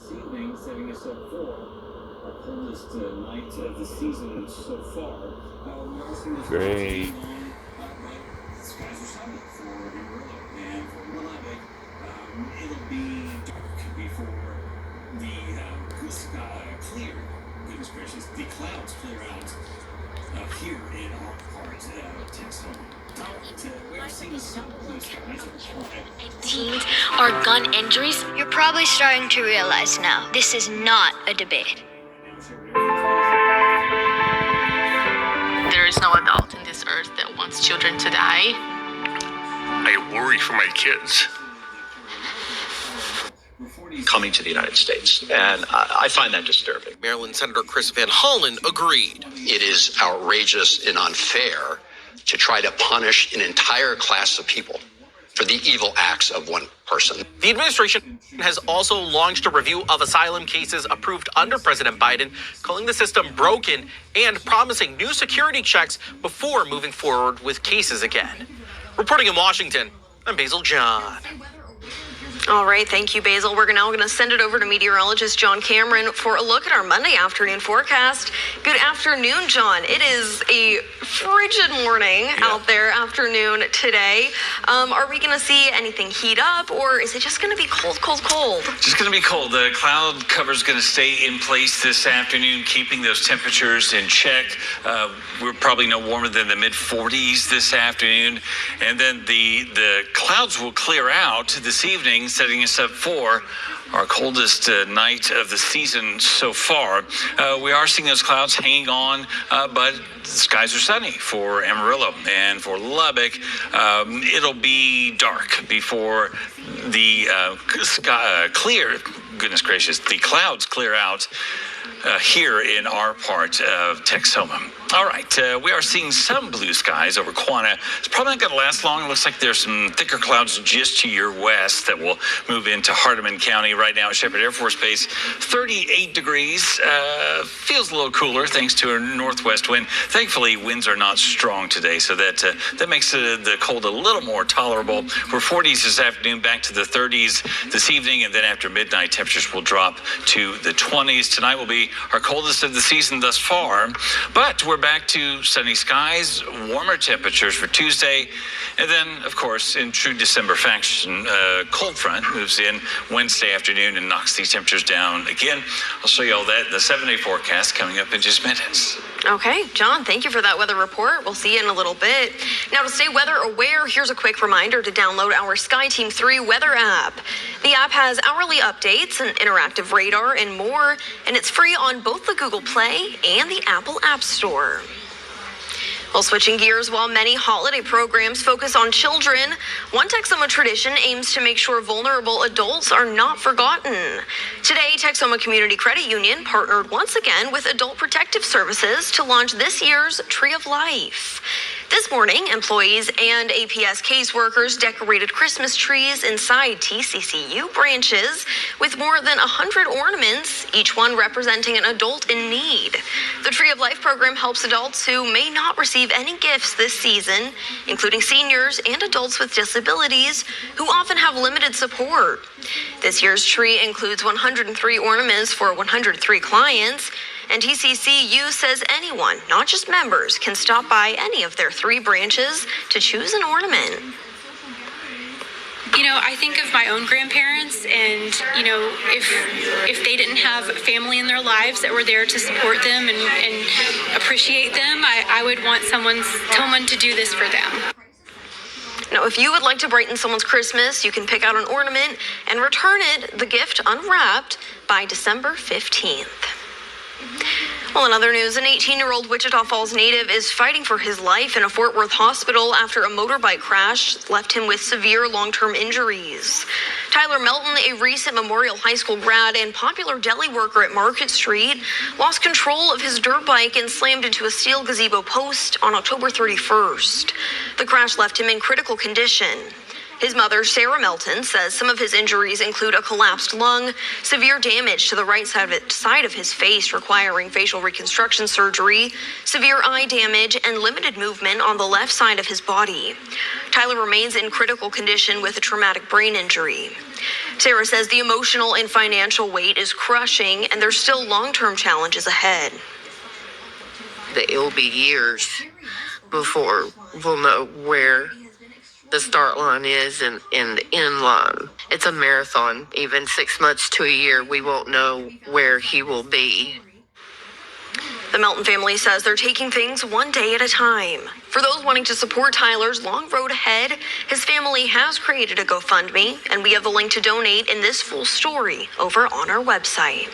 This evening, setting us up for our coldest night of the season so far. We are seeing this Great. the skies are sunny for Amarillo and for Lubbock. It'll be dark before the sky clear. Goodness gracious, the clouds clear out here in our part of Texas. We are seeing some blue skies. Teens or gun injuries, you're probably starting to realize now this is not a debate. There is no adult in this earth that wants children to die. I worry for my kids coming to the United States, and I find that disturbing. Maryland Senator Chris Van Hollen agreed. It is outrageous and unfair to try to punish an entire class of people for the evil acts of one person. The administration has also launched a review of asylum cases approved under President Biden, calling the system broken and promising new security checks before moving forward with cases again. Reporting in Washington, I'm Basil John. All right, thank you, Basil. We're now going to send it over to meteorologist John Cameron for a look at our Monday afternoon forecast. Good afternoon, John. It is a frigid morning out there afternoon today. Are we going to see anything heat up, or is it just going to be cold, cold, cold? Just going to be cold. The cloud cover is going to stay in place this afternoon, keeping those temperatures in check. We're probably no warmer than the mid-40s this afternoon. And then the clouds will clear out this evening, setting us up for our coldest night of the season so far. We are seeing those clouds hanging on, but the skies are sunny for Amarillo and for Lubbock. It'll be dark before the sky clear. Goodness gracious, the clouds clear out here in our part of Texoma. All right, we are seeing some blue skies over Quanah. It's probably not going to last long. It looks like there's some thicker clouds just to your west that will move into Hardeman County. Right now at Shepherd Air Force Base, 38 degrees. Feels a little cooler thanks to a northwest wind. Thankfully, winds are not strong today, so that makes the cold a little more tolerable. We're 40s this afternoon, back to the 30s this evening, and then after midnight, temperatures will drop to the 20s. Tonight will be our coldest of the season thus far, but we're back to sunny skies, warmer temperatures for Tuesday, and then, of course, in true December fashion, cold front moves in Wednesday afternoon and knocks these temperatures down again. I'll show you all that in the 7-day forecast coming up in just minutes. Okay, John, thank you for that weather report. We'll see you in a little bit. Now, to stay weather aware, here's a quick reminder to download our SkyTeam 3 weather app. The app has hourly updates, an interactive radar, and more, and it's free on both the Google Play and the Apple App Store. Well, switching gears, while many holiday programs focus on children, one Texoma tradition aims to make sure vulnerable adults are not forgotten. Today, Texoma Community Credit Union partnered once again with Adult Protective Services to launch this year's Tree of Life. This morning, employees and APS caseworkers decorated Christmas trees inside TCCU branches with more than 100 ornaments, each one representing an adult in need. The Tree of Life program helps adults who may not receive any gifts this season, including seniors and adults with disabilities who often have limited support. This year's tree includes 103 ornaments for 103 clients. And TCCU says anyone, not just members, can stop by any of their 3 branches to choose an ornament. You know, I think of my own grandparents, and, you know, if they didn't have family in their lives that were there to support them and appreciate them, I would want someone to do this for them. Now, if you would like to brighten someone's Christmas, you can pick out an ornament and return the gift unwrapped by December 15th. Well, in other news, an 18-year-old Wichita Falls native is fighting for his life in a Fort Worth hospital after a motorbike crash left him with severe long-term injuries. Tyler Melton, a recent Memorial High School grad and popular deli worker at Market Street, lost control of his dirt bike and slammed into a steel gazebo post on October 31st. The crash left him in critical condition. His mother, Sarah Melton, says some of his injuries include a collapsed lung, severe damage to the right side of his face requiring facial reconstruction surgery, severe eye damage, and limited movement on the left side of his body. Tyler remains in critical condition with a traumatic brain injury. Sarah says the emotional and financial weight is crushing, and there's still long-term challenges ahead. It will be years before we'll know where the start line is and the end line. It's a marathon. Even 6 months to a year, we won't know where he will be. The Melton family says they're taking things one day at a time. For those wanting to support Tyler's long road ahead, his family has created a GoFundMe, and we have the link to donate in this full story over on our website.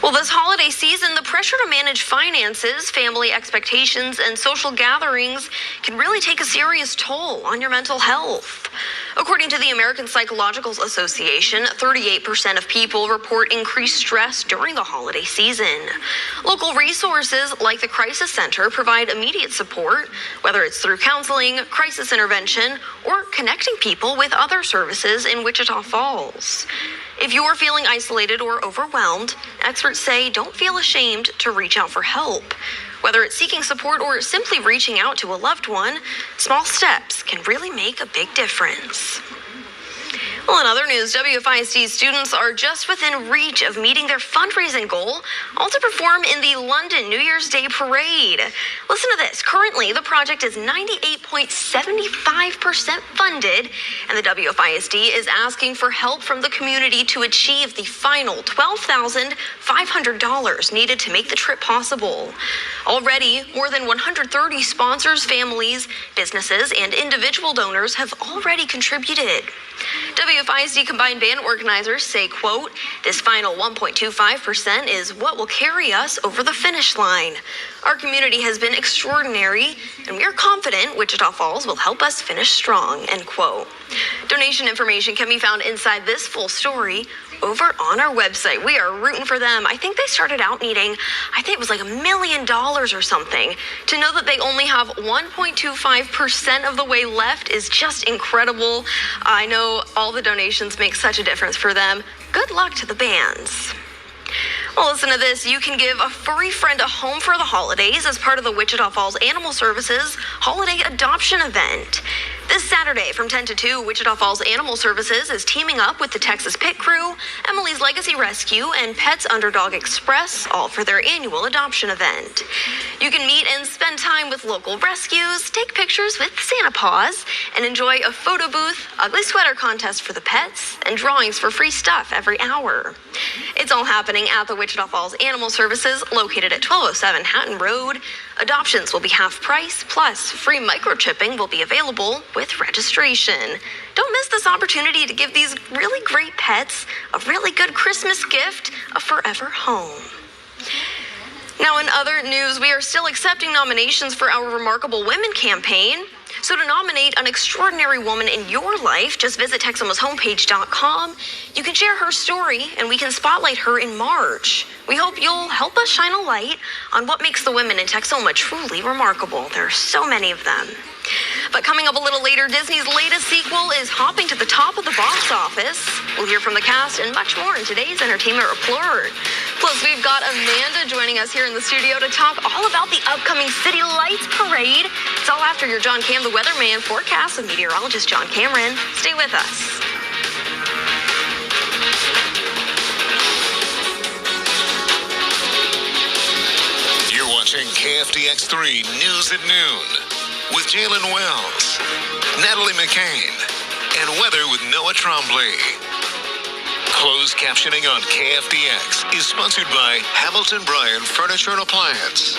Well, this holiday season, the pressure to manage finances, family expectations, and social gatherings can really take a serious toll on your mental health. According to the American Psychological Association, 38% of people report increased stress during the holiday season. Local resources like the Crisis Center provide immediate support, whether it's through counseling, crisis intervention, or connecting people with other services in Wichita Falls. If you're feeling isolated or overwhelmed, experts say don't feel ashamed to reach out for help. Whether it's seeking support or simply reaching out to a loved one, small steps can really make a big difference. Well, in other news, WFISD students are just within reach of meeting their fundraising goal, all to perform in the London New Year's Day Parade. Listen to this. Currently, the project is 98.75% funded, and the WFISD is asking for help from the community to achieve the final $12,500 needed to make the trip possible. Already, more than 130 sponsors, families, businesses, and individual donors have already contributed. WFISD combined band organizers say, quote, "This final 1.25% is what will carry us over the finish line. Our community has been extraordinary, and we are confident Wichita Falls will help us finish strong," end quote. Donation information can be found inside this full story over on our website. We are rooting for them. I think they started out needing, it was like $1 million or something. To know that they only have 1.25% of the way left is just incredible. I know all the donations make such a difference for them. Good luck to the bands. Well, listen to this. You can give a furry friend a home for the holidays as part of the Wichita Falls Animal Services Holiday Adoption Event. This Saturday from 10 to 2, Wichita Falls Animal Services is teaming up with the Texas Pit Crew, Emily's Legacy Rescue, and Pets Underdog Express, all for their annual adoption event. You can meet and spend time with local rescues, take pictures with Santa Paws, and enjoy a photo booth, ugly sweater contest for the pets, and drawings for free stuff every hour. It's all happening at the Wichita Falls Animal Services, located at 1207 Hatton Road. Adoptions will be half price, plus free microchipping will be available with registration. Don't miss this opportunity to give these really great pets a really good Christmas gift, a forever home. Now, in other news, we are still accepting nominations for our Remarkable Women campaign. So to nominate an extraordinary woman in your life, just visit TexomaHomepage.com. You can share her story, and we can spotlight her in March. We hope you'll help us shine a light on what makes the women in Texoma truly remarkable. There are so many of them. But coming up a little later, Disney's latest sequel is hopping to the top of the box office. We'll hear from the cast and much more in today's Entertainment Report. Plus, we've got Amanda joining us here in the studio to talk all about the upcoming City Lights Parade. It's all after your John Cam, the weatherman, forecast with meteorologist John Cameron. Stay with us. You're watching KFDX 3 News at Noon with Jalen Wells, Natalie McCain, and weather with Noah Trombley. Closed captioning on KFDX is sponsored by Hamilton Bryan Furniture and Appliance.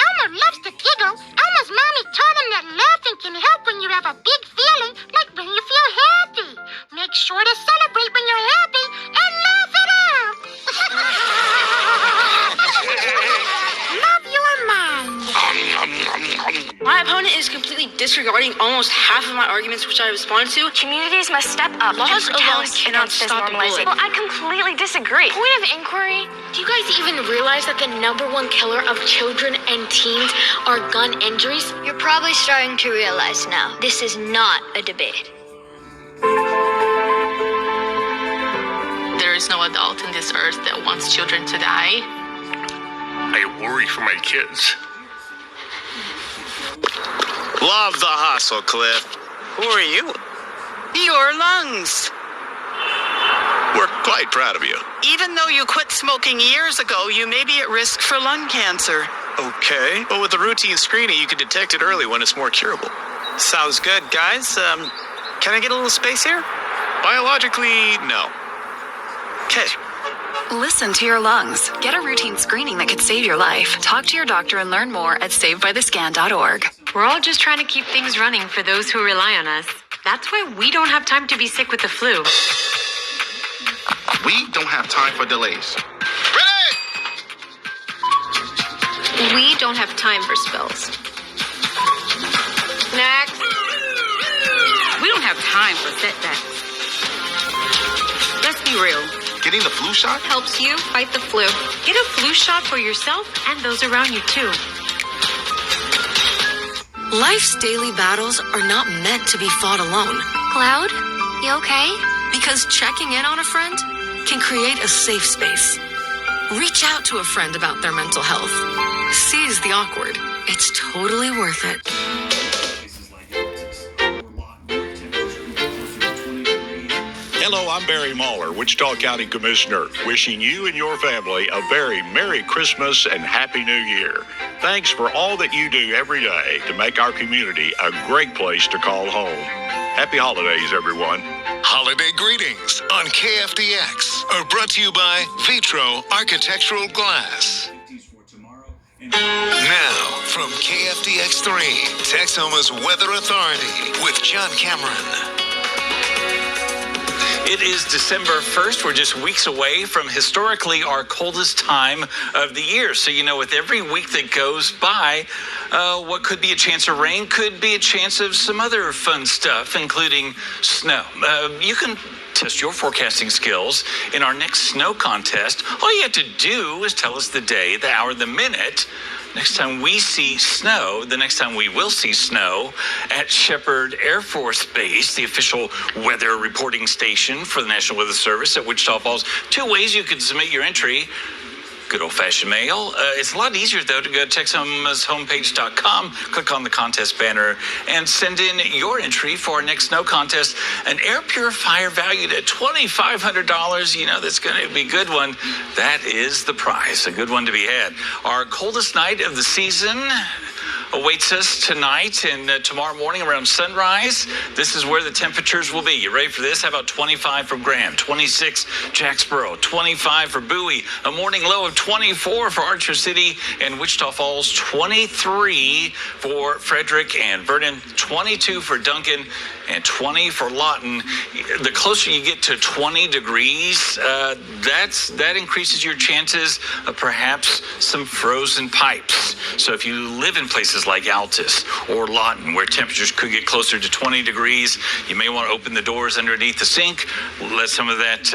Elmer loves to giggle. Elmer's mommy taught him that laughing can help when you have a big feeling, like when you feel happy. Make sure to celebrate when you're happy and laugh it out. Love your mind. My opponent is completely disregarding almost half of my arguments, which I responded to. Communities must step up Laws and alone protest cannot against this stop the normalization. bullying. Well, I completely disagree. Point of inquiry, do you guys even realize that the #1 killer of children and teens are gun injuries? You're probably starting to realize now, this is not a debate. There is no adult in this earth that wants children to die. I worry for my kids. Love the hustle, Cliff. Who are you? Your lungs. We're quite proud of you. Even though you quit smoking years ago, you may be at risk for lung cancer. Okay, but with the routine screening, you can detect it early when it's more curable. Sounds good, guys. Can I get a little space here? Biologically, no. Okay. Listen to your lungs. Get a routine screening that could save your life. Talk to your doctor and learn more at savedbythescan.org. We're all just trying to keep things running for those who rely on us. That's why we don't have time to be sick with the flu. We don't have time for delays. We don't have time for spills. Next. We don't have time for setbacks. Let's be real. Getting the flu shot helps you fight the flu. Get a flu shot for yourself and those around you too. Life's daily battles are not meant to be fought alone. Cloud, you okay? Because checking in on a friend can create a safe space. Reach out to a friend about their mental health. Seize the awkward. It's totally worth it. Hello, I'm Barry Mahler, Wichita County Commissioner, wishing you and your family a very Merry Christmas and Happy New Year. Thanks for all that you do every day to make our community a great place to call home. Happy holidays, everyone. Holiday greetings on KFDX are brought to you by Vitro Architectural Glass. Now, from KFDX3, Texoma's Weather Authority with John Cameron. It is December 1st. We're just weeks away from historically our coldest time of the year. So, with every week that goes by, what could be a chance of rain could be a chance of some other fun stuff, including snow. You can test your forecasting skills in our next snow contest. All you have to do is tell us the day, the hour, the minute. Next time we see snow, the next time we will see snow at Shepherd Air Force Base, the official weather reporting station for the National Weather Service at Wichita Falls. 2 ways you can submit your entry. Good old-fashioned mail. It's a lot easier, though, to go to TexomasHomepage.com, click on the contest banner, and send in your entry for our next snow contest. An air purifier valued at $2,500. That's going to be a good one. That is the prize, a good one to be had. Our coldest night of the season awaits us tonight and tomorrow morning around sunrise. This is where the temperatures will be. You ready for this? How about 25 for Graham, 26 Jacksboro, 25 for Bowie, a morning low of 24 for Archer City and Wichita Falls, 23 for Frederick and Vernon, 22 for Duncan, and 20 for Lawton. The closer you get to 20 degrees, that increases your chances of perhaps some frozen pipes. So if you live in places like Altus or Lawton, where temperatures could get closer to 20 degrees, you may want to open the doors underneath the sink, let some of that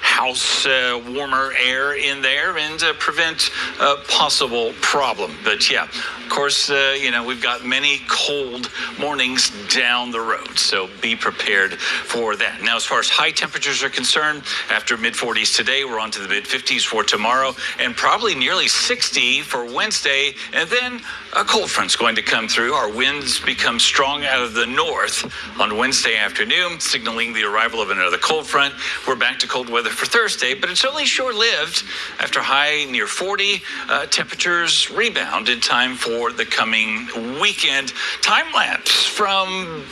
house warmer air in there, and prevent a possible problem. But yeah, of course, we've got many cold mornings down the road, so be prepared for that. Now, as far as high temperatures are concerned, after mid-40s today, we're on to the mid-50s for tomorrow, and probably nearly 60 for Wednesday, and then a cold front's going to come through. Our winds become strong out of the north on Wednesday afternoon, signaling the arrival of another cold front. We're back to cold weather for Thursday, but it's only short-lived. After high near 40, temperatures rebound in time for the coming weekend. Time lapse from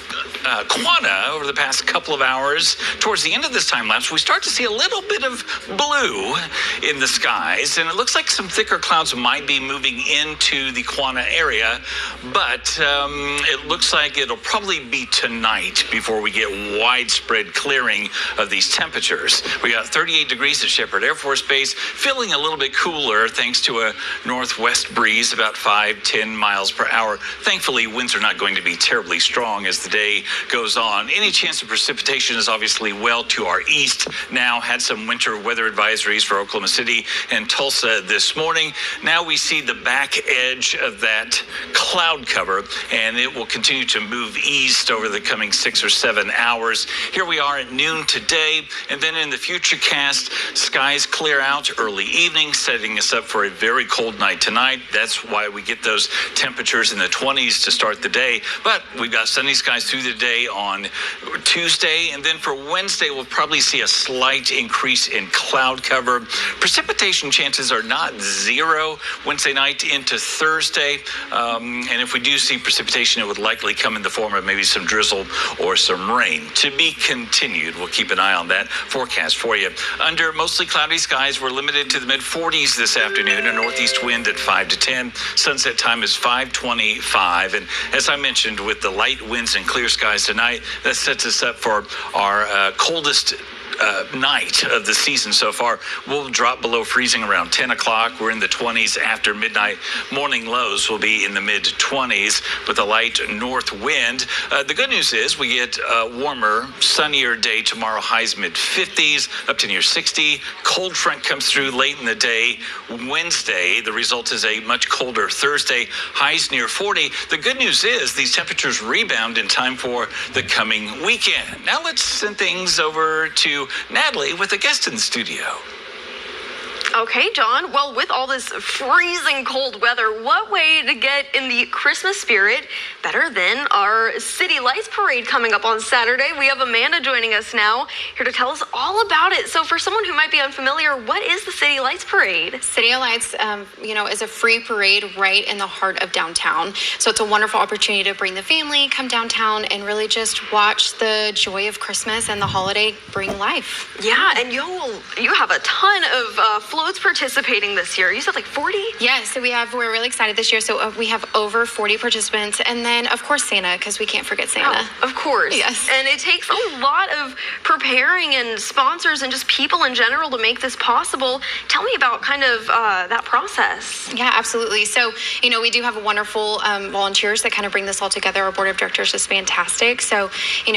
Quanah over the past couple of hours. Towards the end of this time lapse, we start to see a little bit of blue in the skies, and it looks like some thicker clouds might be moving into the Quanah area, but it looks like it'll probably be tonight before we get widespread clearing of these temperatures. We got 38 degrees at Shepherd Air Force Base, feeling a little bit cooler thanks to a northwest breeze about 5-10 miles per hour. Thankfully, winds are not going to be terribly strong as the day goes on. Any chance of precipitation is obviously well to our east now. Had some winter weather advisories for Oklahoma City and Tulsa this morning. Now we see the back edge of that cloud cover, and it will continue to move east over the coming 6 or 7 hours. Here we are at noon today, and then in the futurecast, skies clear out early evening, setting us up for a very cold night tonight. That's why we get those temperatures in the 20s to start the day. But we've got sunny skies through the day on Tuesday, and then for Wednesday, we'll probably see a slight increase in cloud cover. Precipitation chances are not zero Wednesday night into Thursday, and if we do see precipitation, it would likely come in the form of maybe some drizzle or some rain. To be continued. We'll keep an eye on that forecast for you. Under mostly cloudy skies, we're limited to the mid-40s this afternoon, a northeast wind at 5 to 10. Sunset time is 5:25, and as I mentioned, with the light winds and clear skies tonight, that sets us up for our coldest night of the season so far. We'll drop below freezing around 10 o'clock. We're in the 20s after midnight. Morning lows will be in the mid-20s with a light north wind. The good news is we get a warmer, sunnier day tomorrow. Highs mid-50s up to near 60. Cold front comes through late in the day. Wednesday, the result is a much colder Thursday. Highs near 40. The good news is these temperatures rebound in time for the coming weekend. Now let's send things over to Natalie with a guest in the studio. Okay, John. Well, with all this freezing cold weather, what way to get in the Christmas spirit better than our City Lights Parade coming up on Saturday? We have Amanda joining us now here to tell us all about it. So for someone who might be unfamiliar, what is the City Lights Parade? City of Lights, is a free parade right in the heart of downtown. So it's a wonderful opportunity to bring the family, come downtown, and really just watch the joy of Christmas and the holiday bring life. Yeah, and you have a ton of floats participating this year. You said like 40? Yeah, so we're really excited this year. So we have over 40 participants, and then of course Santa, because we can't forget Santa. Oh, of course. Yes. And it takes a lot of preparing and sponsors and just people in general to make this possible. Tell me about kind of that process. Yeah, absolutely. So, we do have wonderful volunteers that kind of bring this all together. Our board of directors is fantastic. So,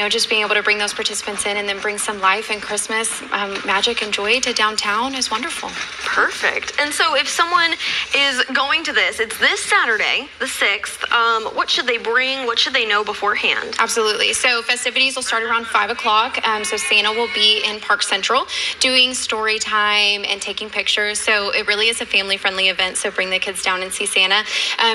just being able to bring those participants in and then bring some life and Christmas magic and joy to downtown is wonderful. Perfect. And so if someone is going to this, it's this Saturday, the 6th. What should they bring? What should they know beforehand? Absolutely. So festivities will start around 5 o'clock. So Santa will be in Park Central doing story time and taking pictures. So it really is a family-friendly event. So bring the kids down and see Santa.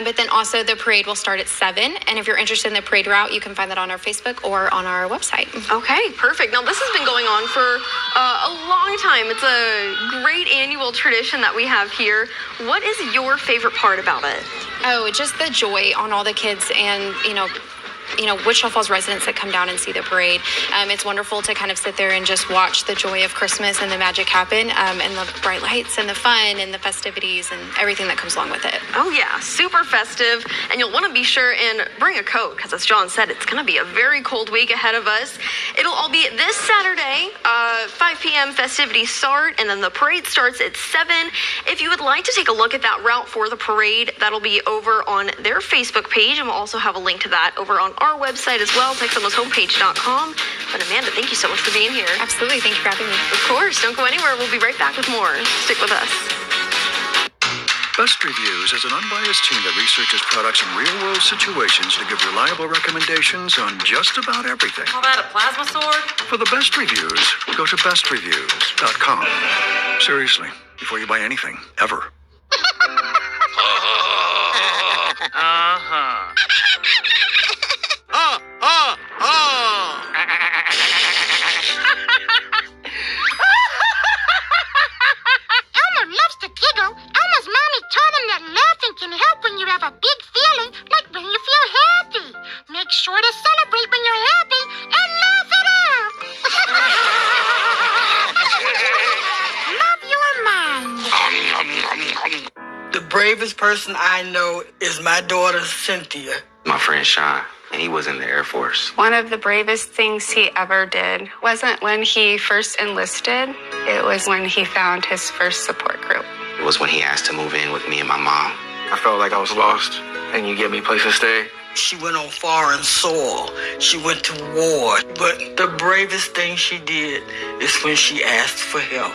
But then also the parade will start at 7. And if you're interested in the parade route, you can find that on our Facebook or on our website. Okay, perfect. Now this has been going on for a long time. It's a great annual tradition that we have here. What is your favorite part about it? Oh, just the joy on all the kids and, Wichita Falls residents that come down and see the parade. It's wonderful to kind of sit there and just watch the joy of Christmas and the magic happen, and the bright lights and the fun and the festivities and everything that comes along with it. Oh yeah, super festive. And you'll want to be sure and bring a coat because as John said, it's going to be a very cold week ahead of us. It'll all be this Saturday, 5 p.m. festivities start, and then the parade starts at 7. If you would like to take a look at that route for the parade, that'll be over on their Facebook page, and we'll also have a link to that over on our website as well, Texamoshomepage.com. But Amanda, thank you so much for being here. Absolutely. Thank you for having me. Of course. Don't go anywhere. We'll be right back with more. Stick with us. Best Reviews is an unbiased team that researches products in real-world situations to give reliable recommendations on just about everything. Call that a plasma sword? For the best reviews, go to bestreviews.com. Seriously, before you buy anything, ever. Elmo loves to giggle. Elmo's mommy taught him that laughing can help when you have a big feeling, like when you feel happy. Make sure to celebrate when you're happy bravest person I know is my daughter, Cynthia. My friend Sean, and he was in the Air Force. One of the bravest things he ever did wasn't when he first enlisted. It was when he found his first support group. It was when he asked to move in with me and my mom. I felt like I was lost, and you gave me a place to stay. She went on foreign soil. She went to war. But the bravest thing she did is when she asked for help.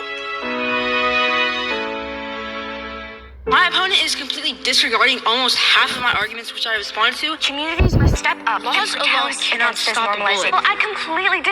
My opponent is completely disregarding almost half of my arguments which I responded to. Communities must step up. Laws and alone protest cannot against this stop a normalization. bullet. Well, I completely